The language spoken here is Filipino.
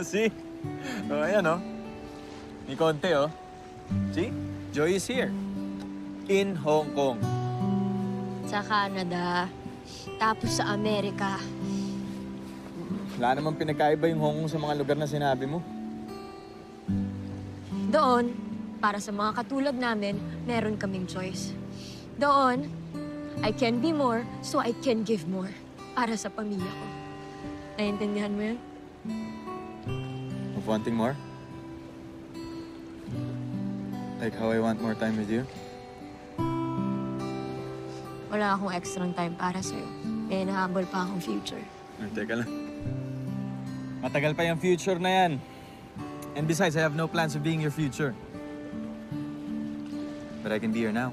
See? Oh, ayan, oh. May konti, oh. See? Joy is here. In Hong Kong. Sa Canada, tapos sa Amerika. Wala namang pinagkaiba yung Hong Kong sa mga lugar na sinabi mo. Doon, para sa mga katulad namin, meron kaming choice. Doon, I can be more so I can give more para sa pamilya ko. Naiintindihan mo yun? Of wanting more? Like how I want more time with you? Wala akong extra time para sa'yo. May nahabol pa akong future. Teka lang. Matagal pa yung future na yan. And besides, I have no plans of being your future. But I can be here now.